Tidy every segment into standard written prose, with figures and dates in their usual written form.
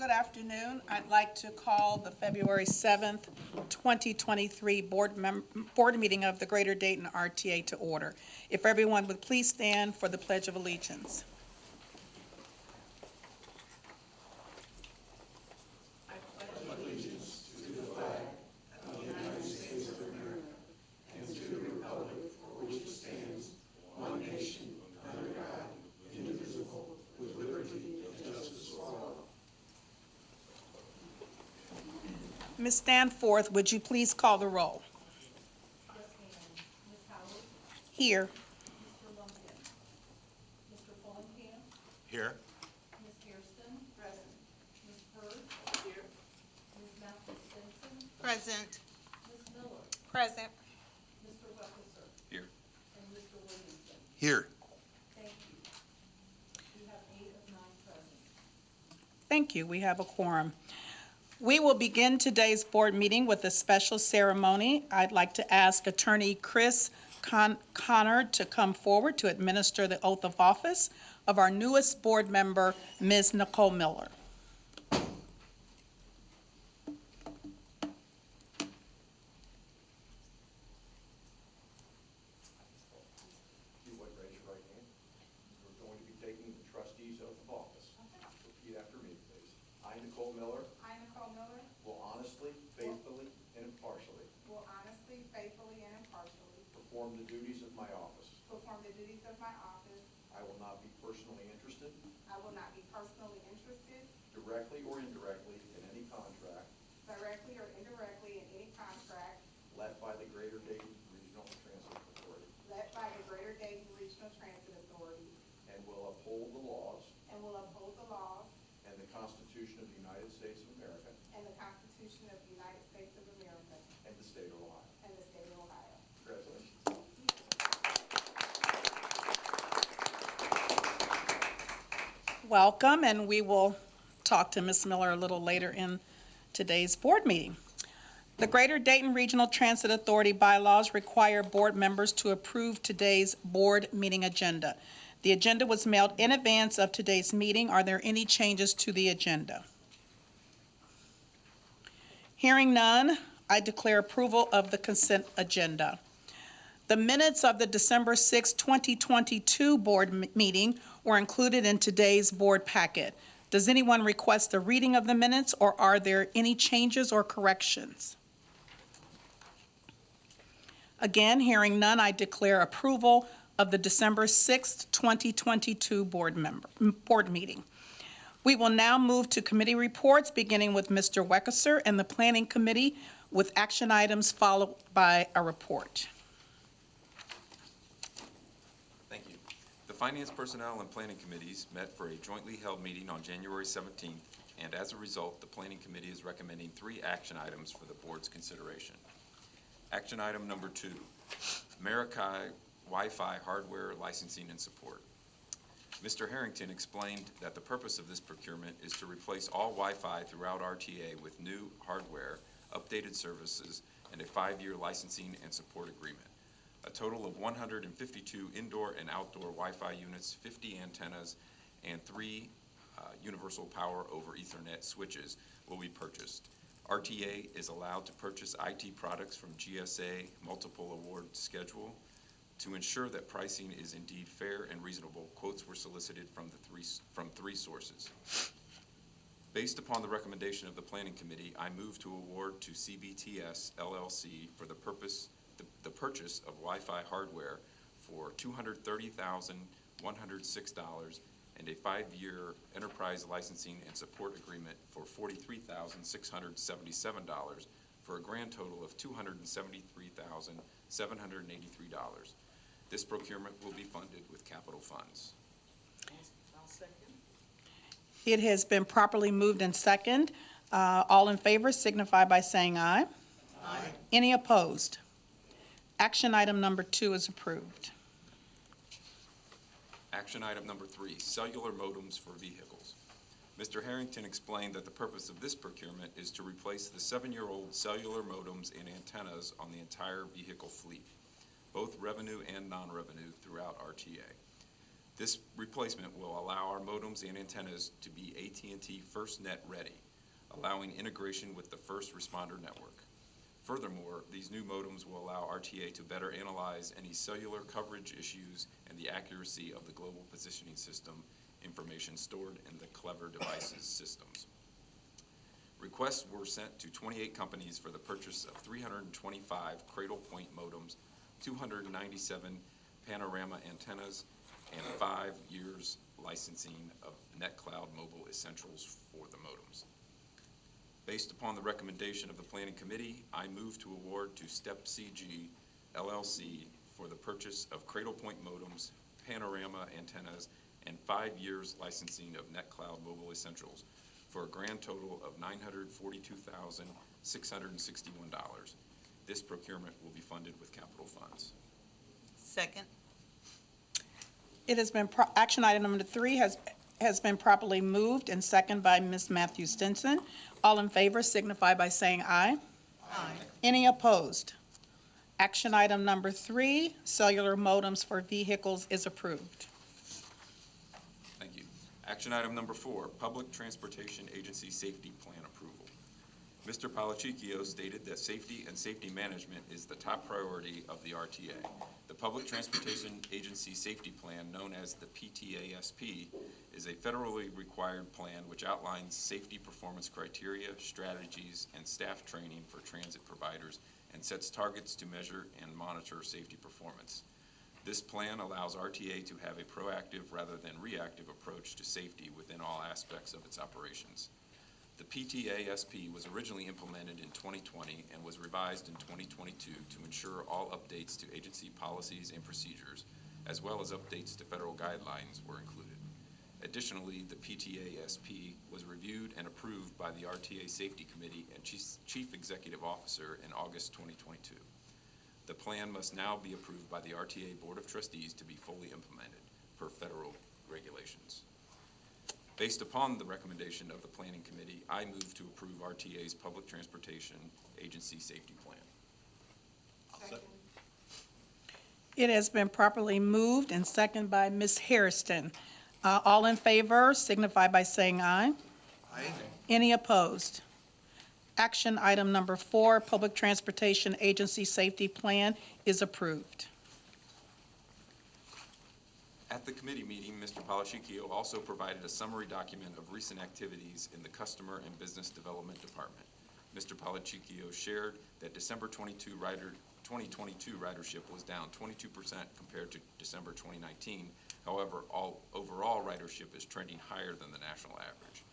Good afternoon. I'd like to call the February 7th, 2023 board meeting of the Greater Dayton RTA to order. If everyone would please stand for the Pledge of Allegiance. Ms. Danforth, would you please call the roll? Yes, ma'am. Ms. Howard? Here. Mr. Lumpkin? Mr. Fulenkamp? Here. Ms. Hairston? Present. Ms. Hurd? Here. Ms. Matthews-Benson? Present. Ms. Miller? Present. Mr. Weckeser? Here. And Mr. Williamson? Here. Thank you. We have 8 of 9 present. Thank you. We have a quorum. We will begin today's board meeting with a special ceremony. I'd like to ask Attorney Chris Connor to come forward to administer the oath of office of our newest board member, Ms. Nicole Miller. You would raise your right hand. We're going to be taking the trustee's oath of office. Repeat after me, please. I, Nicole Miller, I, Nicole Miller, will honestly, faithfully, and impartially will honestly, faithfully, and impartially perform the duties of my office. perform the duties of my office. I will not be personally interested, I will not be personally interested, directly or indirectly, in any contract directly or indirectly, in any contract let by the Greater Dayton Regional Transit Authority, led by the Greater Dayton Regional Transit Authority, and will uphold the laws and will uphold the laws and the Constitution of the United States of America and the Constitution of the United States of America and the state of Ohio. and the state of Ohio. Congratulations. Welcome, and we will talk to Ms. Miller a little later in today's board meeting. The Greater Dayton Regional Transit Authority bylaws require board members to approve today's board meeting agenda. The agenda was mailed in advance of today's meeting. Are there any changes to the agenda? Hearing none, I declare approval of the consent agenda. The minutes of the December 6, 2022 board meeting were included in today's board packet. Does anyone request a reading of the minutes, or are there any changes or corrections? Again, hearing none, I declare approval of the December 6, 2022 board meeting. We will now move to committee reports, beginning with Mr. Weckeser and the Planning Committee, with action items followed by a report. Thank you. The Finance, Personnel, and Planning Committees met for a jointly held meeting on January 17th, and as a result, the Planning Committee is recommending 3 action items for the board's consideration. Action item number 2, Marikai Wi-Fi hardware licensing and support. Mr. Harrington explained that the purpose of this procurement is to replace all Wi-Fi throughout RTA with new hardware, updated services, and a 5-year licensing and support agreement. A total of 152 indoor and outdoor Wi-Fi units, 50 antennas, and 3 universal power over Ethernet switches will be purchased. RTA is allowed to purchase IT products from GSA multiple award schedule. To ensure that pricing is indeed fair and reasonable, quotes were solicited from three sources. Based upon the recommendation of the Planning Committee, I move to award to CBTS LLC for the purchase of Wi-Fi hardware for $230,106 and a 5-year enterprise licensing and support agreement for $43,677 for a grand total of $273,783. This procurement will be funded with capital funds. I'll second. It has been properly moved and second. All in favor signify by saying aye. Aye. Any opposed? Action item number 2 is approved. Action item number 3, cellular modems for vehicles. Mr. Harrington explained that the purpose of this procurement is to replace the 7-year-old cellular modems and antennas on the entire vehicle fleet, both revenue and non-revenue throughout RTA. This replacement will allow our modems and antennas to be AT&T FirstNet ready, allowing integration with the first responder network. Furthermore, these new modems will allow RTA to better analyze any cellular coverage issues and the accuracy of the global positioning system information stored in the Clever Devices systems. Requests were sent to 28 companies for the purchase of 325 Cradle Point modems, 297 panorama antennas, and 5 years licensing of NetCloud Mobile Essentials for the modems. Based upon the recommendation of the Planning Committee, I move to award to Step CG LLC for the purchase of Cradle Point modems, panorama antennas, and 5 years licensing of NetCloud Mobile Essentials for a grand total of $942,661. This procurement will be funded with capital funds. Second. It has been, action item number 3 has been properly moved and seconded by Ms. Matthews Stinson. All in favor signify by saying aye. Aye. Any opposed? Action item number 3, cellular modems for vehicles, is approved. Thank you. Action item number 4, Public Transportation Agency Safety Plan Approval. Mr. Palachicchio stated that safety and safety management is the top priority of the RTA. The Public Transportation Agency Safety Plan, known as the PTASP, is a federally required plan which outlines safety performance criteria, strategies, and staff training for transit providers and sets targets to measure and monitor safety performance. This plan allows RTA to have a proactive rather than reactive approach to safety within all aspects of its operations. The PTASP was originally implemented in 2020 and was revised in 2022 to ensure all updates to agency policies and procedures, as well as updates to federal guidelines, were included. Additionally, the PTASP was reviewed and approved by the RTA Safety Committee and Chief Executive Officer in August 2022. The plan must now be approved by the RTA Board of Trustees to be fully implemented per federal regulations. Based upon the recommendation of the Planning Committee, I move to approve RTA's Public Transportation Agency Safety Plan. Second. It has been properly moved and seconded by Ms. Hairston. All in favor signify by saying aye. Aye. Any opposed? Action item number 4, Public Transportation Agency Safety Plan, is approved. At the committee meeting, Mr. Palachicchio also provided a summary document of recent activities in the Customer and Business Development Department. Mr. Palachicchio shared that December 2022 ridership was down 22% compared to December 2019. However, overall ridership is trending higher than the national average.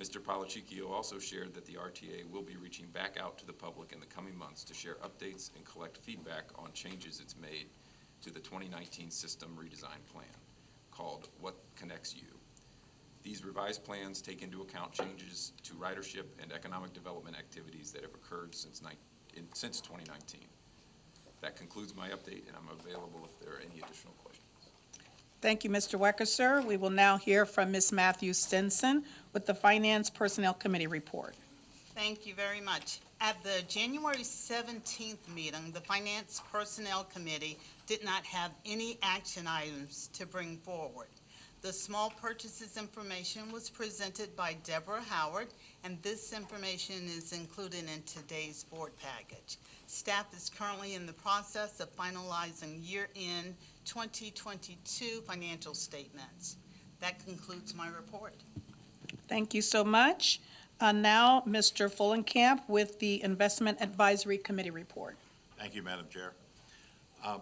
Mr. Palachicchio also shared that the RTA will be reaching back out to the public in the coming months to share updates and collect feedback on changes it's made to the 2019 system redesign plan called What Connects You. These revised plans take into account changes to ridership and economic development activities that have occurred since 2019. That concludes my update, and I'm available if there are any additional questions. Thank you, Mr. Wecker, sir. We will now hear from Ms. Matthews Stinson with the Finance Personnel Committee report. Thank you very much. At the January 17th meeting, the Finance Personnel Committee did not have any action items to bring forward. The small purchases information was presented by Deborah Howard, and this information is included in today's board package. Staff is currently in the process of finalizing year-end 2022 financial statements. That concludes my report. Thank you so much. Now, Mr. Fullenkamp with the Investment Advisory Committee report. Thank you, Madam Chair.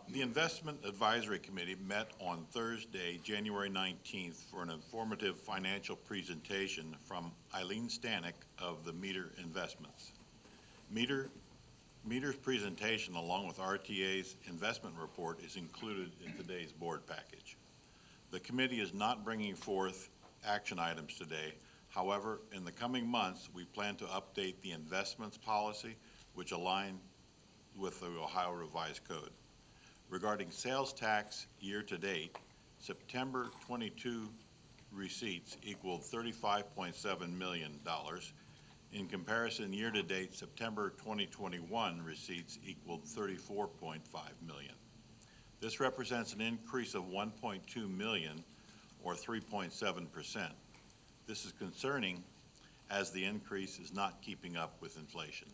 The Investment Advisory Committee met on Thursday, January 19th for an informative financial presentation from Eileen Stanek of the Meter Investments. Meter's presentation, along with RTA's investment report, is included in today's board package. The committee is not bringing forth action items today. However, in the coming months, we plan to update the investments policy, which align with the Ohio Revised Code. Regarding sales tax year-to-date, September 22 receipts equaled $35.7 million. In comparison, year-to-date, September 2021 receipts equaled $34.5 million. This represents an increase of $1.2 million or 3.7%. This is concerning as the increase is not keeping up with inflation.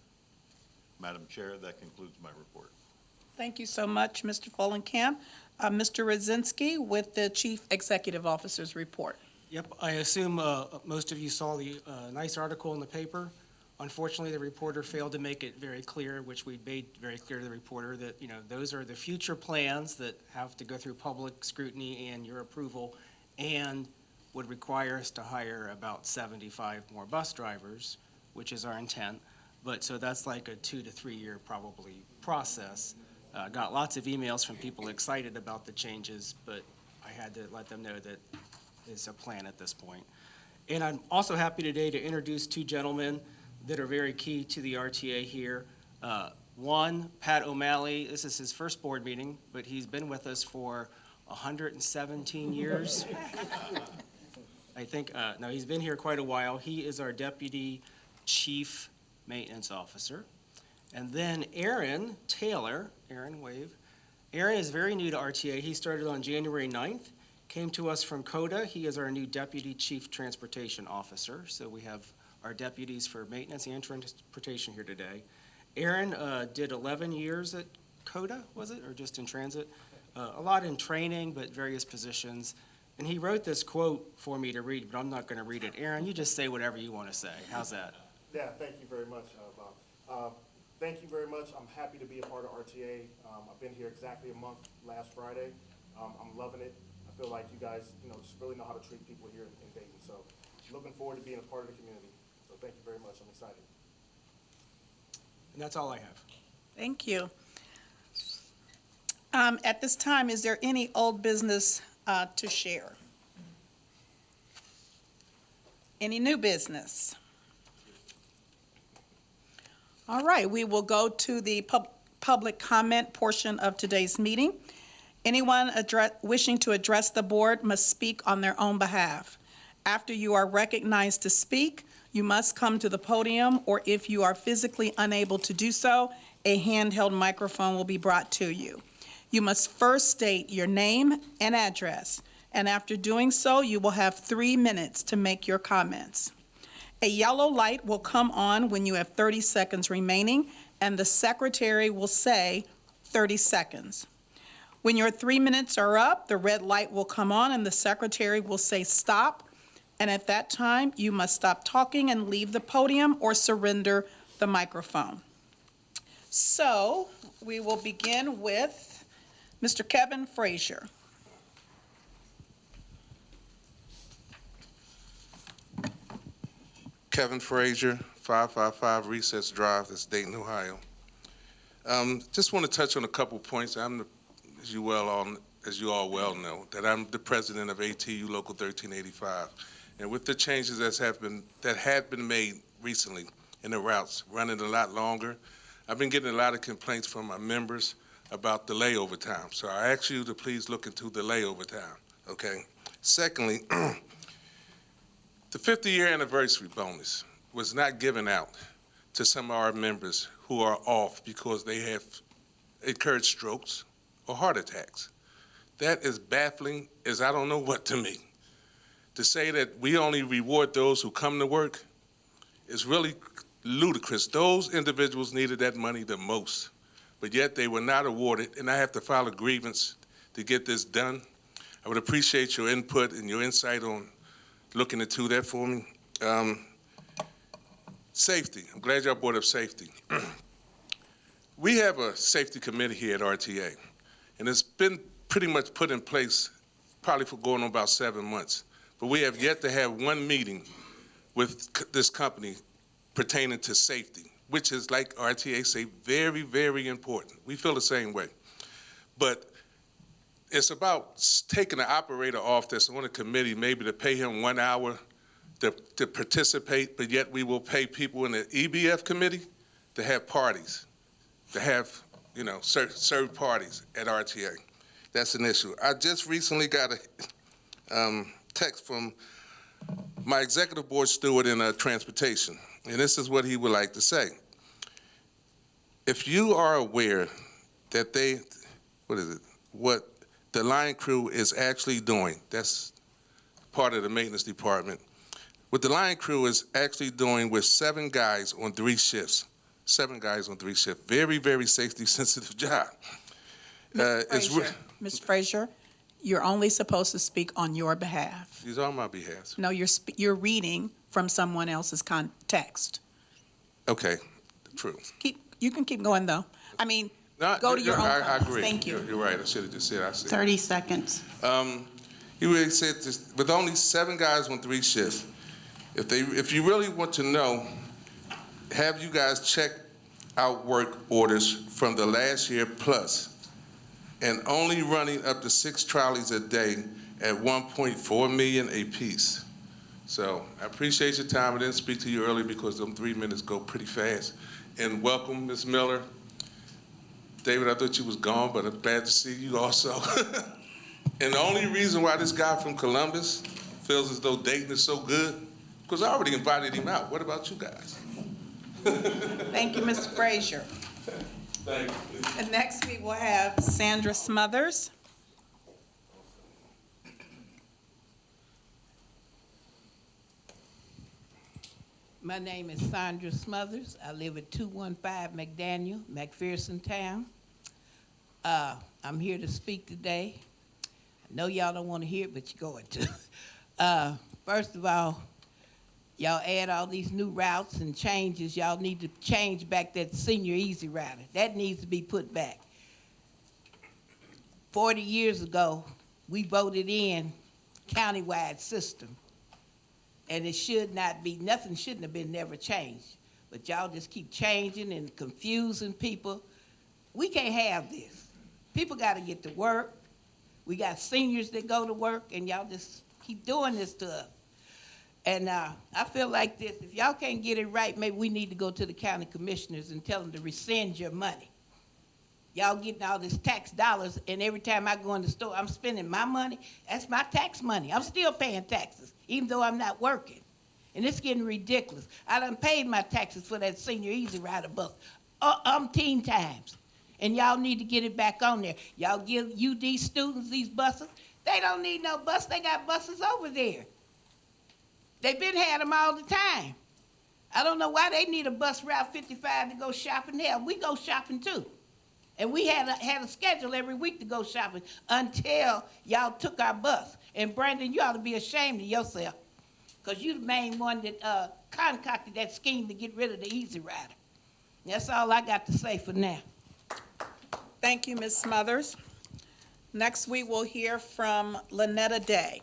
Madam Chair, that concludes my report. Thank you so much, Mr. Follenkamp. Mr. Rosinski with the Chief Executive Officer's report. Yep, I assume most of you saw the nice article in the paper. Unfortunately, the reporter failed to make it very clear, which we made very clear to the reporter, that, you know, those are the future plans that have to go through public scrutiny and your approval, and would require us to hire about 75 more bus drivers, which is our intent. But so that's like a 2 to 3 year probably process. Got lots of emails from people excited about the changes, but I had to let them know that it's a plan at this point. And I'm also happy today to introduce two gentlemen that are very key to the RTA here. One, Pat O'Malley, this is his first board meeting, but he's been with us for 117 years. I think, no, he's been here quite a while. He is our Deputy Chief Maintenance Officer. And then Aaron Taylor, Aaron, wave. Aaron is very new to RTA. He started on January 9th, came to us from CODA. He is our new Deputy Chief Transportation Officer. So we have our deputies for maintenance and transportation here today. Aaron did 11 years at CODA, was it, or just in transit? A lot in training, but various positions. And he wrote this quote for me to read, but I'm not going to read it. Aaron, you just say whatever you want to say. How's that? Yeah, thank you very much, Bob. Thank you very much. I'm happy to be a part of RTA. I've been here exactly a month last Friday. I'm loving it. I feel like you guys, just really know how to treat people here in Dayton. So looking forward to being a part of the community. So thank you very much. I'm excited. And that's all I have. Thank you. At this time, is there any old business to share? Any new business? All right, we will go to the public comment portion of today's meeting. Anyone wishing to address the board must speak on their own behalf. After you are recognized to speak, you must come to the podium, or if you are physically unable to do so, a handheld microphone will be brought to you. You must first state your name and address, and after doing so, you will have 3 minutes to make your comments. A yellow light will come on when you have 30 seconds remaining, and the secretary will say 30 seconds. When your 3 minutes are up, the red light will come on and the secretary will say stop, and at that time, you must stop talking and leave the podium or surrender the microphone. So, we will begin with Mr. Kevin Frazier. Kevin Frazier, 555 Recess Drive, that's Dayton, Ohio. Just want to touch on a couple points. As you all well know, that I'm the president of ATU Local 1385. And with the changes that had been made recently in the routes, running a lot longer, I've been getting a lot of complaints from my members about the layover time. So I ask you to please look into the layover time, okay? Secondly, the 50-year anniversary bonus was not given out to some of our members who are off because they have incurred strokes or heart attacks. That is baffling as I don't know what to me. To say that we only reward those who come to work is really ludicrous. Those individuals needed that money the most, but yet they were not awarded, and I have to file a grievance to get this done. I would appreciate your input and your insight on looking into that for me. Safety, I'm glad y'all brought up safety. We have a safety committee here at RTA, and it's been pretty much put in place probably for going on about 7 months. But we have yet to have one meeting with this company pertaining to safety, which is, like RTA say, very, very important. We feel the same way. But it's about taking the operator off that's on the committee, maybe to pay him 1 hour to participate, but yet we will pay people in the EBF committee to have parties, to have, serve parties at RTA. That's an issue. I just recently got a text from my executive board steward in transportation, and this is what he would like to say. If you are aware that what the line crew is actually doing, that's part of the maintenance department. What the line crew is actually doing with 7 guys on 3 shifts. 7 guys on 3 shifts. Very, very safety sensitive job. Ms. Frazier, you're only supposed to speak on your behalf. These are on my behalf. No, you're reading from someone else's context. Okay, true. You can keep going, though. I mean, No, go to your own I comments. agree. Thank you. You're right. I should have just said I said. 30 seconds. He really said this, with only 7 guys on 3 shifts, if you really want to know, have you guys check out work orders from the last year plus, and only running up to 6 trolleys a day at 1.4 million apiece. So I appreciate your time. I didn't speak to you earlier because them 3 minutes go pretty fast. And welcome, Ms. Miller. David, I thought you was gone, but I'm glad to see you also. And the only reason why this guy from Columbus feels as though Dayton is so good, because I already invited him out. What about you guys? Thank you, Mr. Frazier. Thank you. And next we will have Sandra Smothers. My name is Sandra Smothers. I live at 215 McDaniel, McPherson Town. I'm here to speak today. I know y'all don't want to hear it, but you're going to. First of all, y'all add all these new routes and changes. Y'all need to change back that senior easy rider. That needs to be put back. 40 years ago, we voted in countywide system. And it should not be, nothing shouldn't have been never changed. But y'all just keep changing and confusing people. We can't have this. People got to get to work. We got seniors that go to work, and y'all just keep doing this to us. And I feel like this, if y'all can't get it right, maybe we need to go to the county commissioners and tell them to rescind your money. Y'all getting all this tax dollars, and every time I go in the store, I'm spending my money. That's my tax money. I'm still paying taxes, even though I'm not working. And it's getting ridiculous. I done paid my taxes for that senior easy rider bus umpteen times. And y'all need to get it back on there. Y'all give UD students these buses. They don't need no bus. They got buses over there. They been had them all the time. I don't know why they need a bus Route 55 to go shopping. Hell, we go shopping too. And we had a schedule every week to go shopping until y'all took our bus. And Brandon, you ought to be ashamed of yourself, because you the main one that concocted that scheme to get rid of the Easy Rider. That's all I got to say for now. Thank you, Ms. Smothers. Next, we will hear from Lynetta Day.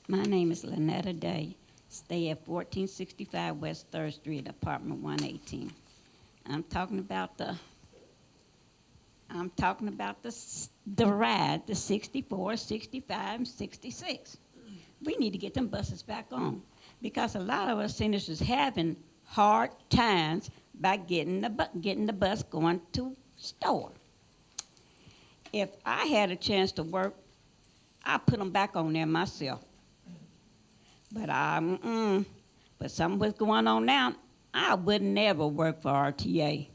My name is Lynetta Day. Stay at 1465 West 3rd Street, apartment 118. I'm talking about the ride, the 64, 65, and 66. We need to get them buses back on, because a lot of us seniors is having hard times by getting the bus going to store. If I had a chance to work, I'd put them back on there myself. But but something was going on now, I would never work for RTA.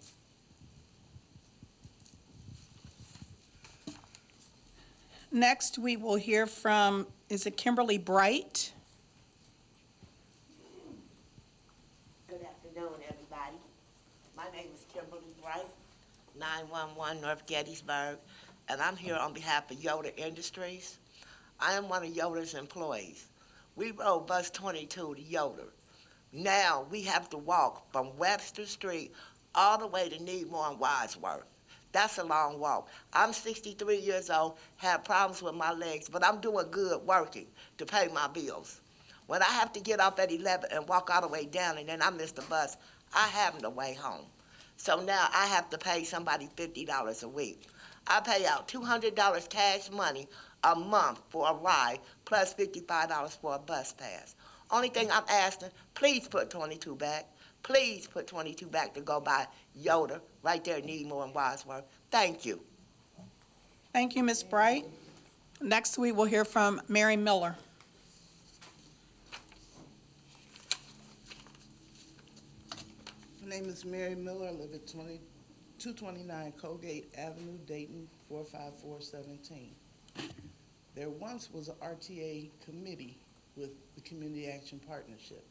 Next, we will hear from, is it Kimberly Bright? Good afternoon, everybody. My name is Kimberly Bright, 911 North Gettysburg, and I'm here on behalf of Yoder Industries. I am one of Yoder's employees. We rode bus 22 to Yoder. Now we have to walk from Webster Street all the way to Needmore and Wadsworth. That's a long walk. I'm 63 years old, have problems with my legs, but I'm doing good working to pay my bills. When I have to get up at 11 and walk all the way down and then I miss the bus, I have no way home. So now I have to pay somebody $50 a week. I pay out $200 cash money a month for a ride, plus $55 for a bus pass. Only thing I'm asking, please put 22 back. Please put 22 back to go by Yoder, right there in Needmore and Wadsworth. Thank you. Thank you, Ms. Bright. Next, we will hear from Mary Miller. My name is Mary Miller. I live at 229 Colgate Avenue, Dayton, 45417. There once was an RTA committee with the Community Action Partnership.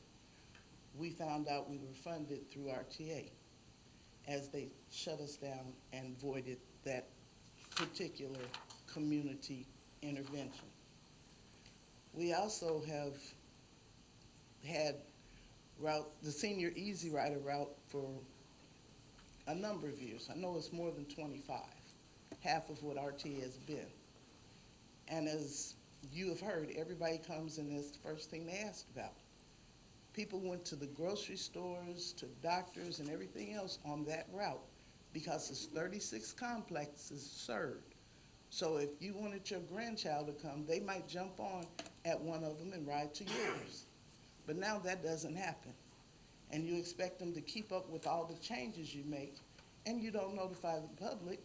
We found out we were funded through RTA as they shut us down and voided that particular community intervention. We also have had the Senior Easy Rider route for a number of years. I know it's more than 25, half of what RTA has been. And as you have heard, everybody comes and that's the first thing they asked about. People went to the grocery stores, to doctors and everything else on that route because it's 36 complexes served. So if you wanted your grandchild to come, they might jump on at one of them and ride to yours. But now that doesn't happen. And you expect them to keep up with all the changes you make, and you don't notify the public.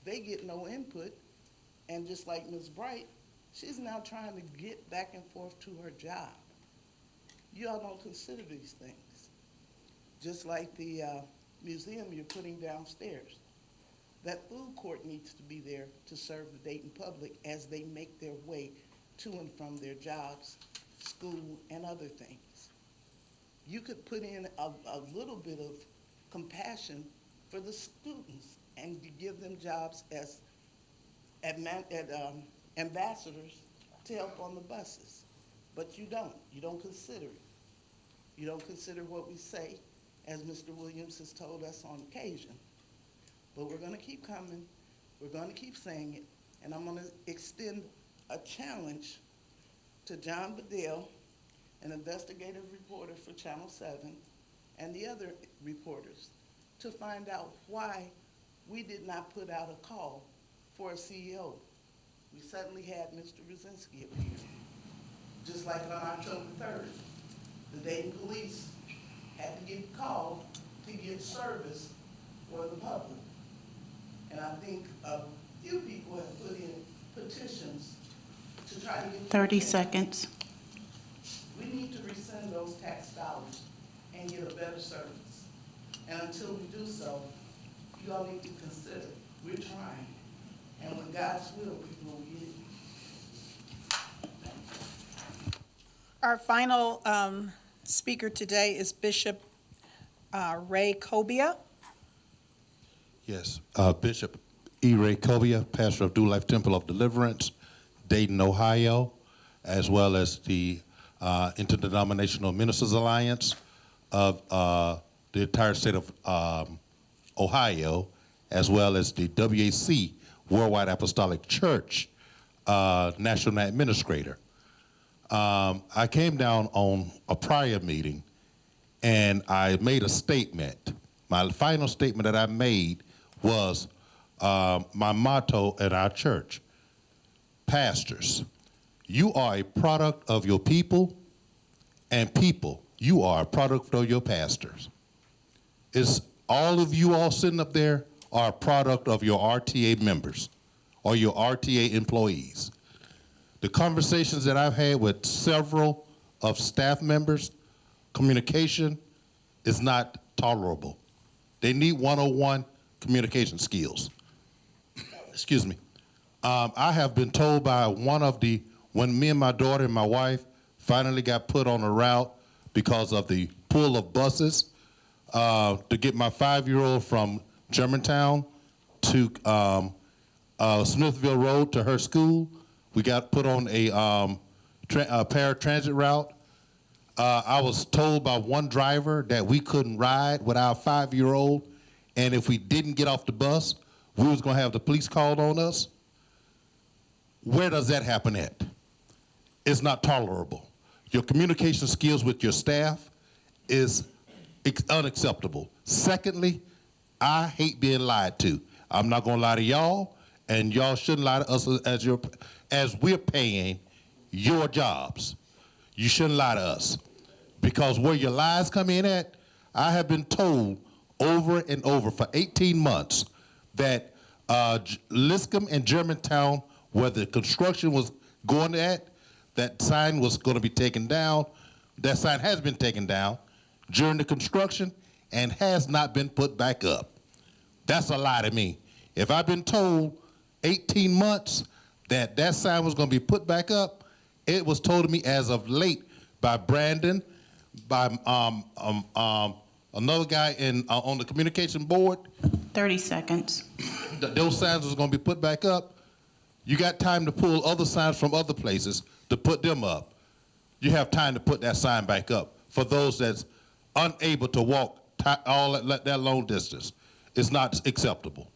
They get no input. And just like Ms. Bright, she's now trying to get back and forth to her job. You all don't consider these things. Just like the museum you're putting downstairs. That food court needs to be there to serve the Dayton public as they make their way to and from their jobs, school, and other things. You could put in a little bit of compassion for the students and give them jobs as ambassadors to help on the buses. But you don't consider it. You don't consider what we say, as Mr. Williams has told us on occasion. But we're gonna keep coming, we're gonna keep saying it, and I'm gonna extend a challenge to John Bedell, an investigative reporter for Channel 7, and the other reporters, to find out why we did not put out a call for a CEO. We suddenly had Mr. Brzezinski appear. Just like on October 3rd, the Dayton police had to get called to get service for the public. And I think a few people have put in petitions to try to get 30 seconds. We need to rescind those tax dollars and get a better service. And until we do so, you all need to consider, we're trying. And with God's will, we will get it. Our final speaker today is Bishop Ray Cobia. Yes, Bishop E. Ray Cobia, pastor of New Life Temple of Deliverance, Dayton, Ohio, as well as the Interdenominational Ministers Alliance of the entire state of Ohio, as well as the WAC, Worldwide Apostolic Church, National Administrator. I came down on a prior meeting and I made a statement. My final statement that I made was my motto at our church: pastors, you are a product of your people, and people, you are a product of your pastors. It's all of you all sitting up there are a product of your RTA members or your RTA employees. The conversations that I've had with several of staff members, communication is not tolerable. They need 101 communication skills. Excuse me. I have been told by when me and my daughter and my wife finally got put on a route because of the pool of buses to get my 5-year-old from Germantown to Smithville Road to her school, we got put on a paratransit route. I was told by one driver that we couldn't ride with our 5-year-old, and if we didn't get off the bus, we was gonna have the police called on us. Where does that happen at? It's not tolerable. Your communication skills with your staff is unacceptable. Secondly, I hate being lied to. I'm not gonna lie to y'all, and y'all shouldn't lie to us as we're paying your jobs. You shouldn't lie to us, because where your lies come in at, I have been told over and over for 18 months that Liscum and Germantown, where the construction was going at, that sign was going to be taken down. That sign has been taken down during the construction and has not been put back up. That's a lie to me. If I've been told 18 months that that sign was going to be put back up, it was told to me as of late by Brandon, by another guy on the communication board. 30 seconds. Those signs was going to be put back up. You got time to pull other signs from other places to put them up. You have time to put that sign back up for those that's unable to walk all that long distance. It's not acceptable.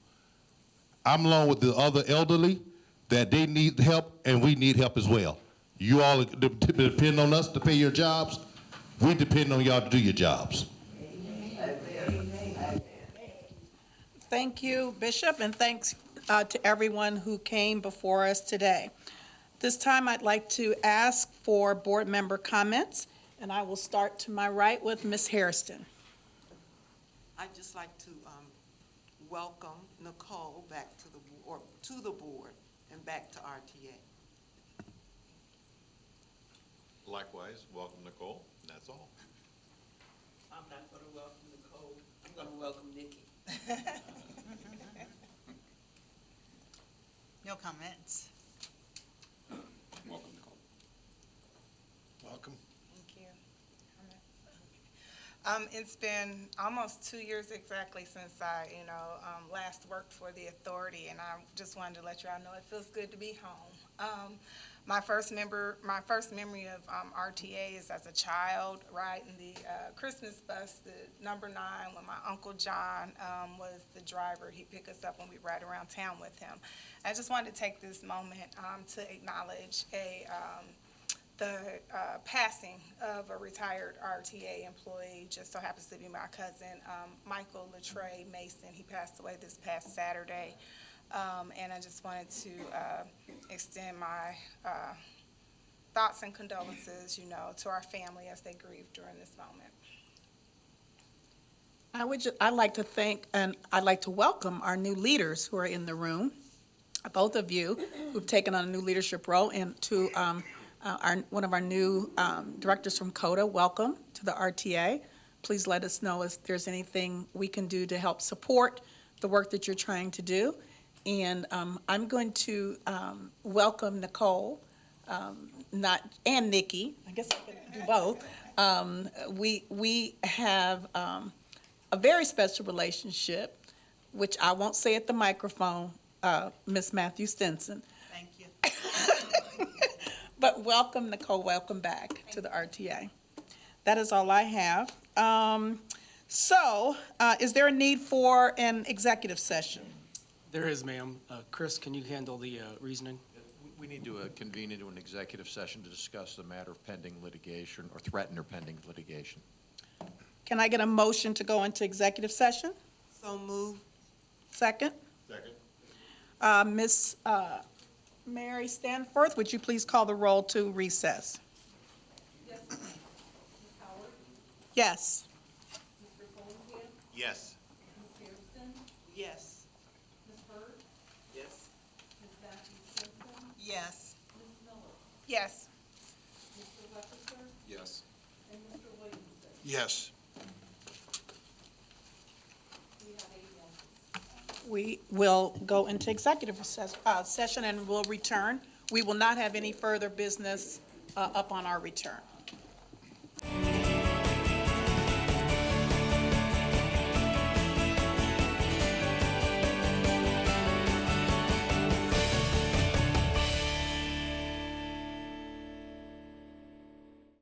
I'm along with the other elderly that they need help and we need help as well. You all depend on us to pay your jobs. We depend on y'all to do your jobs. Thank you, Bishop, and thanks to everyone who came before us today. This time, I'd like to ask for board member comments, and I will start to my right with Ms. Hairston. I'd just like to welcome Nicole back to the board and back to RTA. Likewise, welcome Nicole, that's all. I'm not gonna welcome Nicole, I'm gonna welcome Nikki. No comments. Welcome, Nicole. Welcome. Thank you. It's been almost 2 years exactly since I, last worked for the authority, and I just wanted to let you all know it feels good to be home. My first memory of RTA is as a child, riding the Christmas bus, the number 9, when my Uncle John was the driver. He'd pick us up when we ride around town with him. I just wanted to take this moment to acknowledge the passing of a retired RTA employee. Just so happens to be my cousin, Michael Latre Mason. He passed away this past Saturday. And I just wanted to extend my thoughts and condolences, to our family as they grieve during this moment. I'd like to thank and I'd like to welcome our new leaders who are in the room, both of you who've taken on a new leadership role, and to one of our new directors from CODA. Welcome to the RTA. Please let us know if there's anything we can do to help support the work that you're trying to do. And I'm going to welcome Nicole, and Nikki. I guess I can do both. We have a very special relationship, which I won't say at the microphone, Miss Matthew Stinson. Thank you. But welcome, Nicole. Welcome back to the RTA. That is all I have. So, is there a need for an executive session? There is, ma'am. Chris, can you handle the reasoning? We need to convene into an executive session to discuss the matter of pending litigation or threatened or pending litigation. Can I get a motion to go into executive session? So move. Second? Second. Ms. Mary Stanforth, would you please call the roll to recess? Yes, Ms. Howard, Yes. Mr. Fullington, Yes. Ms. Hairston, Yes. Ms. Hurd, Yes. Ms. Matthews Simpson, Yes. Ms. Miller, Yes. Mr. Webster, Yes. and Mr. Williamson. Yes. We have 8 yeses. We will go into executive session and we'll return. We will not have any further business up on our return.